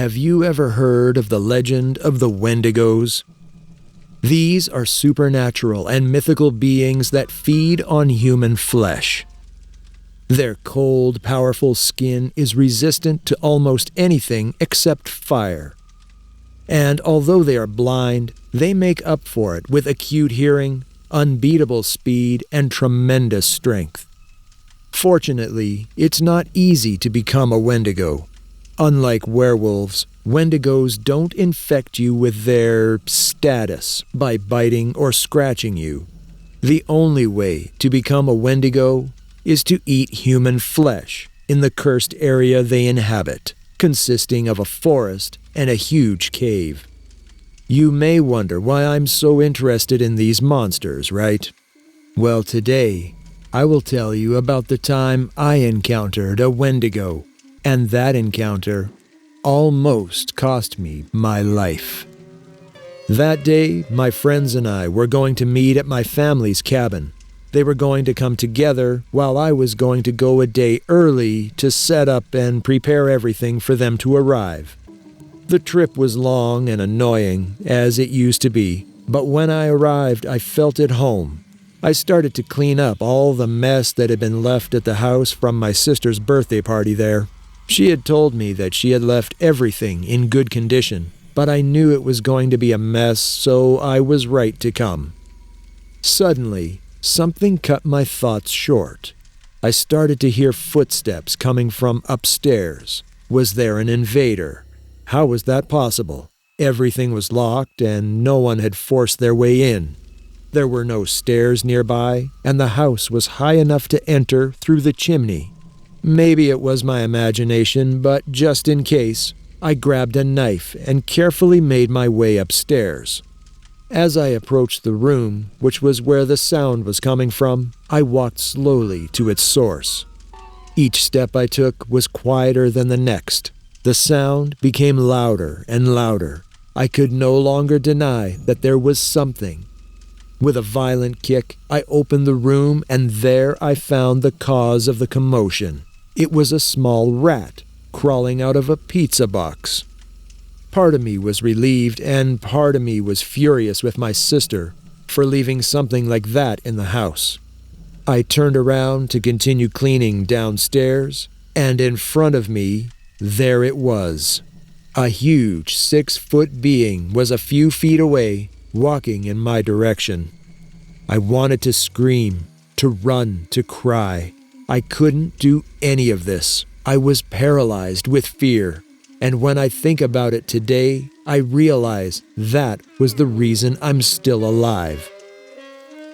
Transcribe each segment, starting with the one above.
Have you ever heard of the legend of the Wendigos? These are supernatural and mythical beings that feed on human flesh. Their cold, powerful skin is resistant to almost anything except fire. And although they are blind, they make up for it with acute hearing, unbeatable speed, and tremendous strength. Fortunately, it's not easy to become a Wendigo. Unlike werewolves, Wendigos don't infect you with their status by biting or scratching you. The only way to become a Wendigo is to eat human flesh in the cursed area they inhabit, consisting of a forest and a huge cave. You may wonder why I'm so interested in these monsters, right? Well, today, I will tell you about the time I encountered a Wendigo, and that encounter almost cost me my life. That day, my friends and I were going to meet at my family's cabin. They were going to come together while I was going to go a day early to set up and prepare everything for them to arrive. The trip was long and annoying, as it used to be, but when I arrived, I felt at home. I started to clean up all the mess that had been left at the house from my sister's birthday party there. She had told me that she had left everything in good condition, but I knew it was going to be a mess, so I was right to come. Suddenly, something cut my thoughts short. I started to hear footsteps coming from upstairs. Was there an invader? How was that possible? Everything was locked and no one had forced their way in. There were no stairs nearby, and the house was high enough to enter through the chimney. Maybe it was my imagination, but just in case, I grabbed a knife and carefully made my way upstairs. As I approached the room, which was where the sound was coming from, I walked slowly to its source. Each step I took was quieter than the next. The sound became louder and louder. I could no longer deny that there was something. With a violent kick, I opened the room, and there I found the cause of the commotion. It was a small rat crawling out of a pizza box. Part of me was relieved, and part of me was furious with my sister for leaving something like that in the house. I turned around to continue cleaning downstairs, and in front of me, there it was. A huge 6-foot being was a few feet away, walking in my direction. I wanted to scream, to run, to cry. I couldn't do any of this. I was paralyzed with fear. And when I think about it today, I realize that was the reason I'm still alive.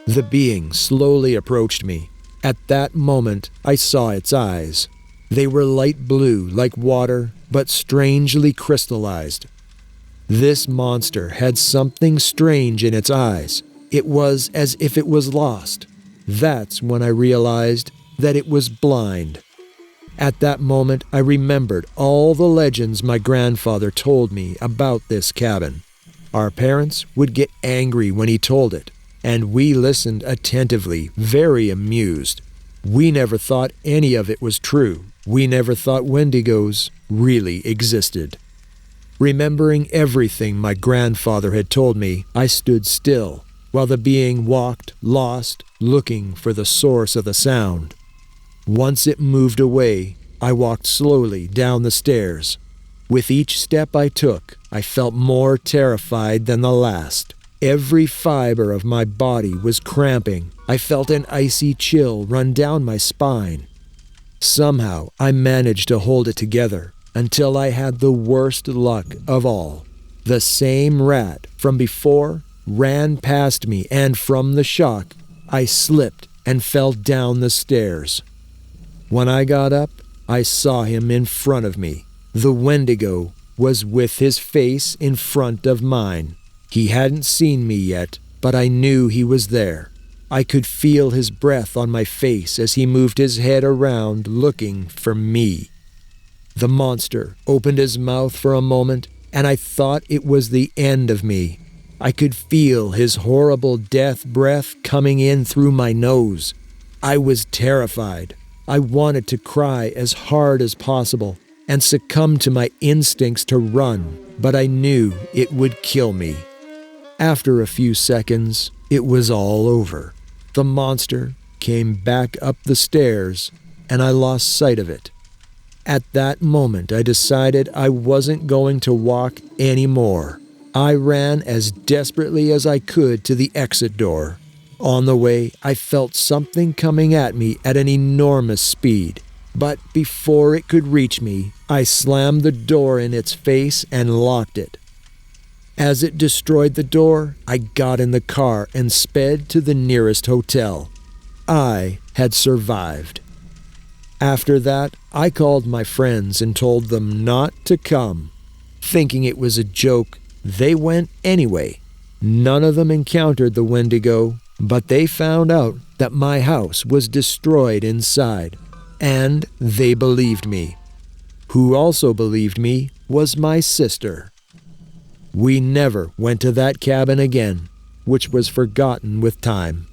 The being slowly approached me. At that moment, I saw its eyes. They were light blue like water, but strangely crystallized. This monster had something strange in its eyes. It was as if it was lost. That's when I realized that it was blind. At that moment, I remembered all the legends my grandfather told me about this cabin. Our parents would get angry when he told it, and we listened attentively, very amused. We never thought any of it was true. We never thought Wendigos really existed. Remembering everything my grandfather had told me, I stood still, while the being walked, lost, looking for the source of the sound. Once it moved away, I walked slowly down the stairs. With each step I took, I felt more terrified than the last. Every fiber of my body was cramping. I felt an icy chill run down my spine. Somehow, I managed to hold it together until I had the worst luck of all. The same rat from before ran past me, and from the shock, I slipped and fell down the stairs. When I got up, I saw him in front of me. The Wendigo was with his face in front of mine. He hadn't seen me yet, but I knew he was there. I could feel his breath on my face as he moved his head around looking for me. The monster opened his mouth for a moment, and I thought it was the end of me. I could feel his horrible death breath coming in through my nose. I was terrified. I wanted to cry as hard as possible. and succumbed to my instincts to run, but I knew it would kill me. After a few seconds, it was all over. The monster came back up the stairs, and I lost sight of it. At that moment, I decided I wasn't going to walk anymore. I ran as desperately as I could to the exit door. On the way, I felt something coming at me at an enormous speed. But before it could reach me, I slammed the door in its face and locked it. As it destroyed the door, I got in the car and sped to the nearest hotel. I had survived. After that, I called my friends and told them not to come. Thinking it was a joke, they went anyway. None of them encountered the Wendigo, but they found out that my house was destroyed inside, and they believed me. Who also believed me was my sister. We never went to that cabin again, which was forgotten with time.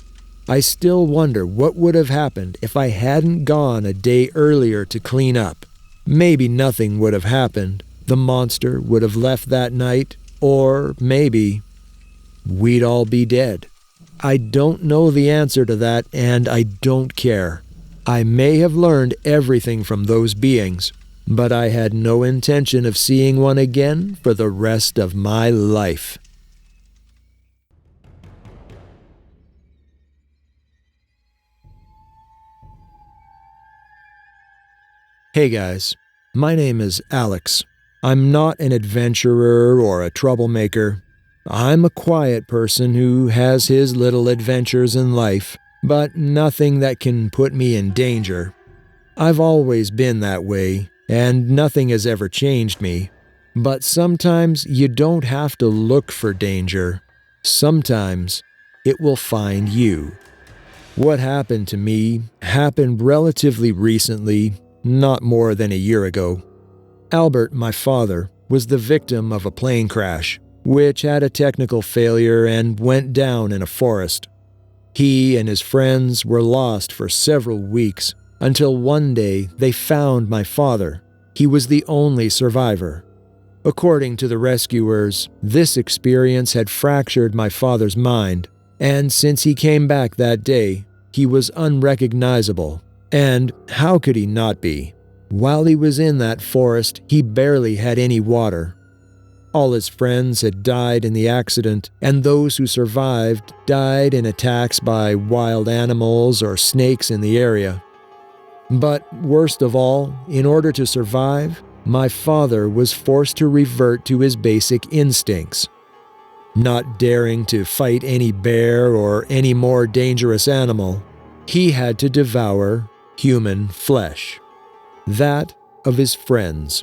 I still wonder what would have happened if I hadn't gone a day earlier to clean up. Maybe nothing would have happened. The monster would have left that night, or maybe we'd all be dead. I don't know the answer to that, and I don't care. I may have learned everything from those beings, but I had no intention of seeing one again for the rest of my life. Hey guys, my name is Alex. I'm not an adventurer or a troublemaker. I'm a quiet person who has his little adventures in life, but nothing that can put me in danger. I've always been that way, and nothing has ever changed me. But sometimes you don't have to look for danger. Sometimes it will find you. What happened to me happened relatively recently, not more than a year ago. Albert, my father, was the victim of a plane crash, which had a technical failure and went down in a forest. He and his friends were lost for several weeks, until one day they found my father. He was the only survivor. According to the rescuers, this experience had fractured my father's mind, and since he came back that day, he was unrecognizable. And how could he not be? While he was in that forest, he barely had any water. All his friends had died in the accident, and those who survived died in attacks by wild animals or snakes in the area. But worst of all, in order to survive, my father was forced to revert to his basic instincts. Not daring to fight any bear or any more dangerous animal, he had to devour human flesh. That of his friends.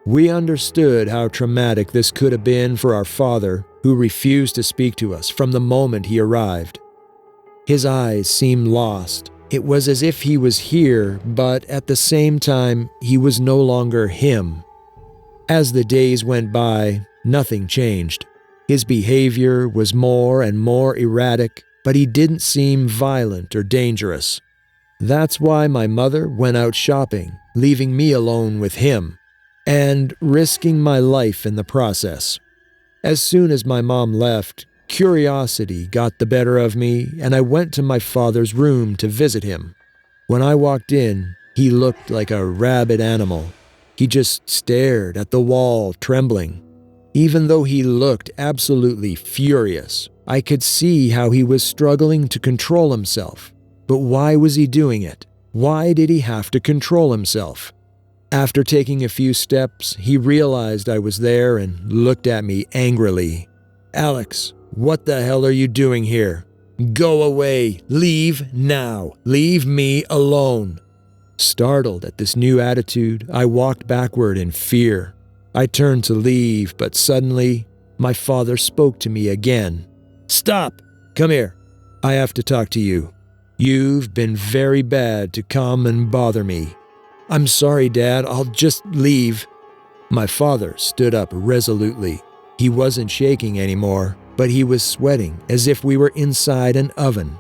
We understood how traumatic this could have been for our father, who refused to speak to us from the moment he arrived. His eyes seemed lost. It was as if he was here, but at the same time, he was no longer him. As the days went by, nothing changed. His behavior was more and more erratic, but he didn't seem violent or dangerous. That's why my mother went out shopping, leaving me alone with him, and risking my life in the process. As soon as my mom left, curiosity got the better of me, and I went to my father's room to visit him. When I walked in, he looked like a rabid animal. He just stared at the wall, trembling. Even though he looked absolutely furious, I could see how he was struggling to control himself. But why was he doing it? Why did he have to control himself? After taking a few steps, he realized I was there and looked at me angrily. "Alex, what the hell are you doing here? Go away! Leave now! Leave me alone!" Startled at this new attitude, I walked backward in fear. I turned to leave, but suddenly, my father spoke to me again. "Stop! Come here. I have to talk to you. You've been very bad to come and bother me." "I'm sorry, Dad. I'll just leave." My father stood up resolutely. He wasn't shaking anymore, but he was sweating as if we were inside an oven.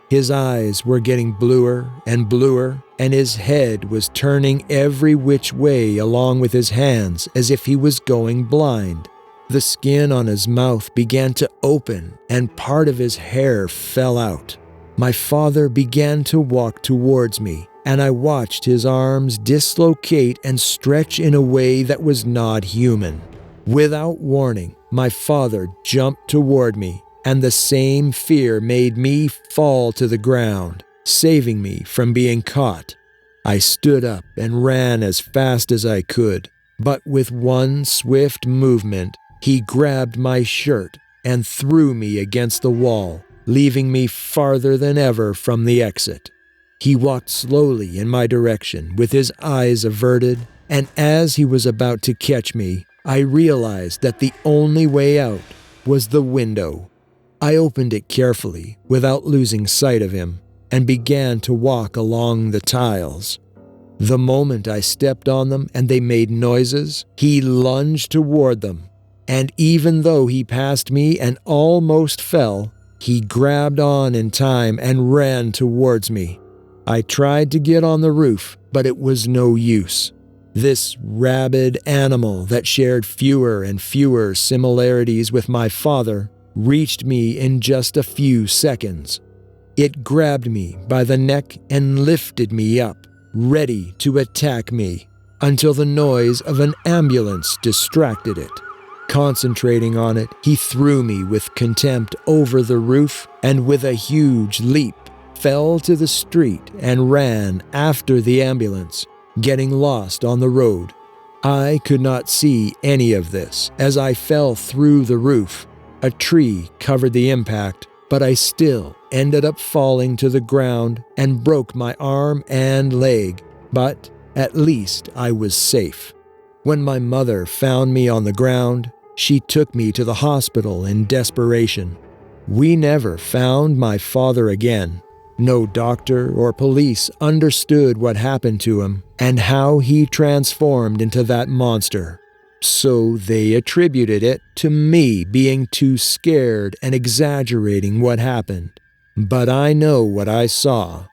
His eyes were getting bluer and bluer, and his head was turning every which way along with his hands as if he was going blind. The skin on his mouth began to open, and part of his hair fell out. My father began to walk towards me, and I watched his arms dislocate and stretch in a way that was not human. Without warning, my father jumped toward me, and the same fear made me fall to the ground, saving me from being caught. I stood up and ran as fast as I could, but with one swift movement, he grabbed my shirt and threw me against the wall, leaving me farther than ever from the exit. He walked slowly in my direction with his eyes averted, and as he was about to catch me, I realized that the only way out was the window. I opened it carefully without losing sight of him and began to walk along the tiles. The moment I stepped on them and they made noises, he lunged toward them, and even though he passed me and almost fell, he grabbed on in time and ran towards me. I tried to get on the roof, but it was no use. This rabid animal that shared fewer and fewer similarities with my father reached me in just a few seconds. It grabbed me by the neck and lifted me up, ready to attack me, until the noise of an ambulance distracted it. Concentrating on it, he threw me with contempt over the roof and with a huge leap fell to the street and ran after the ambulance, getting lost on the road. I could not see any of this as I fell through the roof. A tree covered the impact, but I still ended up falling to the ground and broke my arm and leg, but at least I was safe. When my mother found me on the ground, she took me to the hospital in desperation. We never found my father again. No doctor or police understood what happened to him and how he transformed into that monster. So they attributed it to me being too scared and exaggerating what happened. But I know what I saw.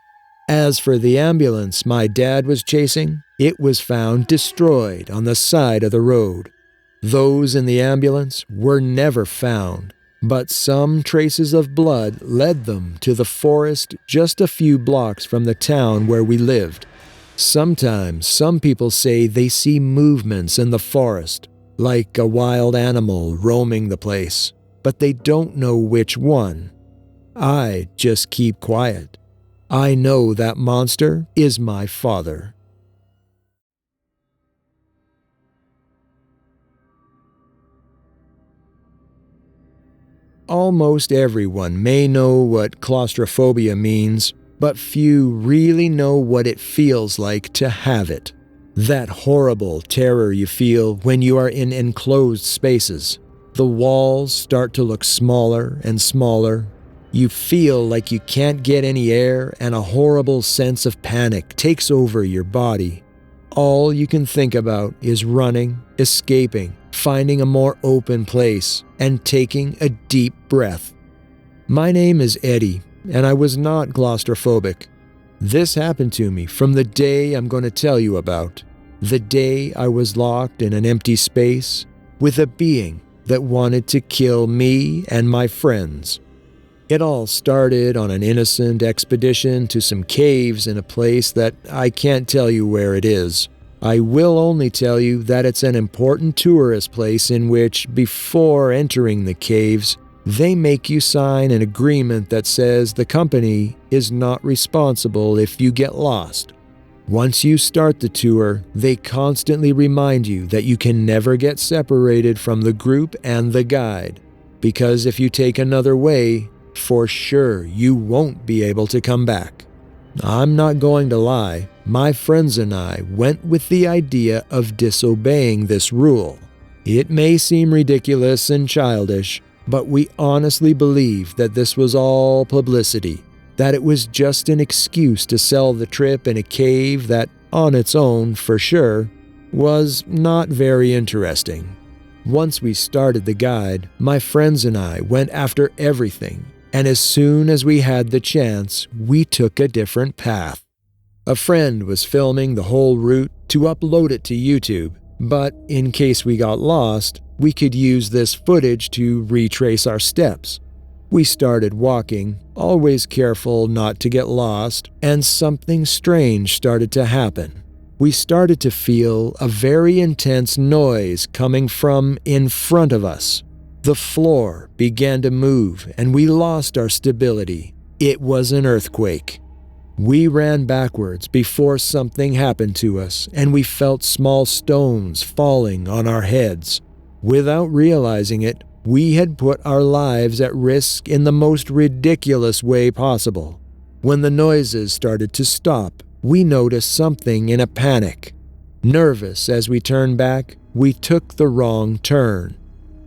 As for the ambulance my dad was chasing, it was found destroyed on the side of the road. Those in the ambulance were never found, but some traces of blood led them to the forest just a few blocks from the town where we lived. Sometimes some people say they see movements in the forest, like a wild animal roaming the place, but they don't know which one. I just keep quiet. I know that monster is my father. Almost everyone may know what claustrophobia means, but few really know what it feels like to have it. That horrible terror you feel when you are in enclosed spaces. The walls start to look smaller and smaller. You feel like you can't get any air, and a horrible sense of panic takes over your body. All you can think about is running, escaping, finding a more open place, and taking a deep breath. My name is Eddie, and I was not claustrophobic. This happened to me from the day I'm going to tell you about. The day I was locked in an empty space with a being that wanted to kill me and my friends. It all started on an innocent expedition to some caves in a place that I can't tell you where it is. I will only tell you that it's an important tourist place in which, before entering the caves, they make you sign an agreement that says the company is not responsible if you get lost. Once you start the tour, they constantly remind you that you can never get separated from the group and the guide, because if you take another way, for sure you won't be able to come back. I'm not going to lie, my friends and I went with the idea of disobeying this rule. It may seem ridiculous and childish, but we honestly believe that this was all publicity, that it was just an excuse to sell the trip in a cave that, on its own, for sure, was not very interesting. Once we started the guide, my friends and I went after everything, and as soon as we had the chance, we took a different path. A friend was filming the whole route to upload it to YouTube, but in case we got lost, we could use this footage to retrace our steps. We started walking, always careful not to get lost, and something strange started to happen. We started to feel a very intense noise coming from in front of us. The floor began to move and we lost our stability. It was an earthquake. We ran backwards before something happened to us, and we felt small stones falling on our heads. Without realizing it, we had put our lives at risk in the most ridiculous way possible. When the noises started to stop, we noticed something in a panic. Nervous as we turned back, we took the wrong turn.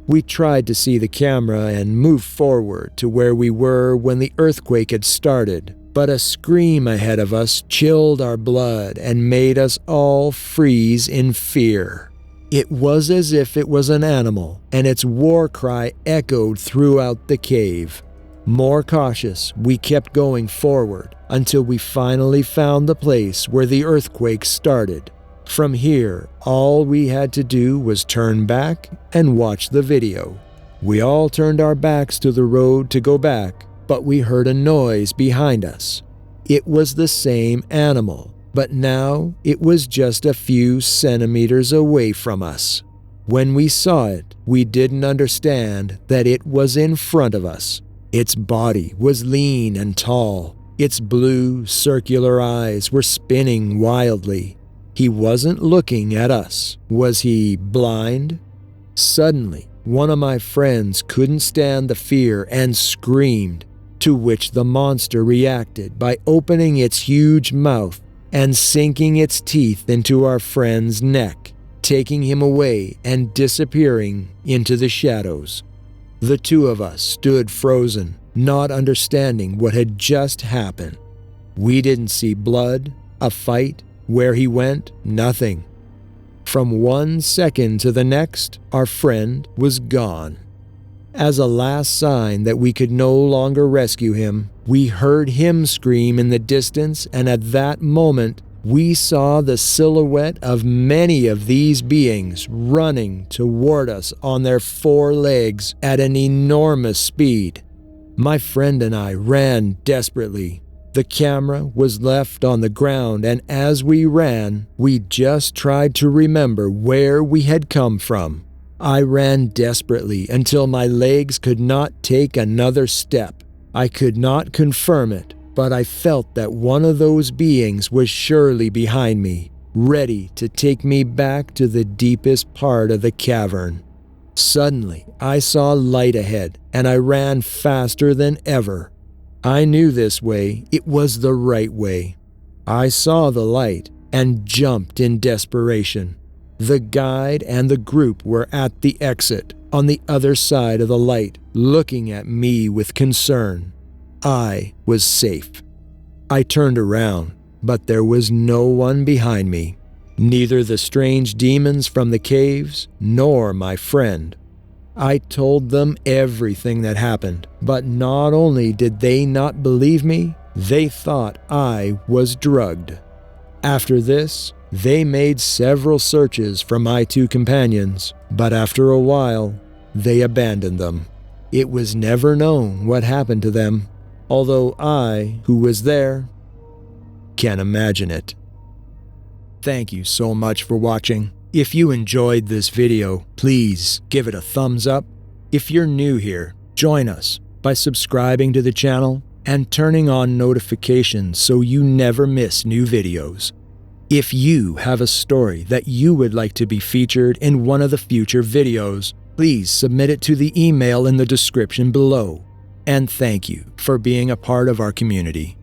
We tried to see the camera and move forward to where we were when the earthquake had started, but a scream ahead of us chilled our blood and made us all freeze in fear. It was as if it was an animal, and its war cry echoed throughout the cave. More cautious, we kept going forward until we finally found the place where the earthquake started. From here, all we had to do was turn back and watch the video. We all turned our backs to the road to go back, but we heard a noise behind us. It was the same animal, but now it was just a few centimeters away from us. When we saw it, we didn't understand that it was in front of us. Its body was lean and tall. Its blue, circular eyes were spinning wildly. He wasn't looking at us. Was he blind? Suddenly, one of my friends couldn't stand the fear and screamed, to which the monster reacted by opening its huge mouth and sinking its teeth into our friend's neck, taking him away and disappearing into the shadows. The two of us stood frozen, not understanding what had just happened. We didn't see blood, a fight, where he went, nothing. From 1 second to the next, our friend was gone. As a last sign that we could no longer rescue him, we heard him scream in the distance, and at that moment, we saw the silhouette of many of these beings running toward us on their 4 legs at an enormous speed. My friend and I ran desperately. The camera was left on the ground, and as we ran, we just tried to remember where we had come from. I ran desperately until my legs could not take another step. I could not confirm it, but I felt that one of those beings was surely behind me, ready to take me back to the deepest part of the cavern. Suddenly, I saw light ahead, and I ran faster than ever. I knew this way, it was the right way. I saw the light and jumped in desperation. The guide and the group were at the exit, on the other side of the light, looking at me with concern. I was safe. I turned around, but there was no one behind me. Neither the strange demons from the caves, nor my friend. I told them everything that happened, but not only did they not believe me, they thought I was drugged. After this, they made several searches for my 2 companions, but after a while, they abandoned them. It was never known what happened to them, although I, who was there, can imagine it. Thank you so much for watching. If you enjoyed this video, please give it a thumbs up. If you're new here, join us by subscribing to the channel and turning on notifications so you never miss new videos. If you have a story that you would like to be featured in one of the future videos, please submit it to the email in the description below. And thank you for being a part of our community.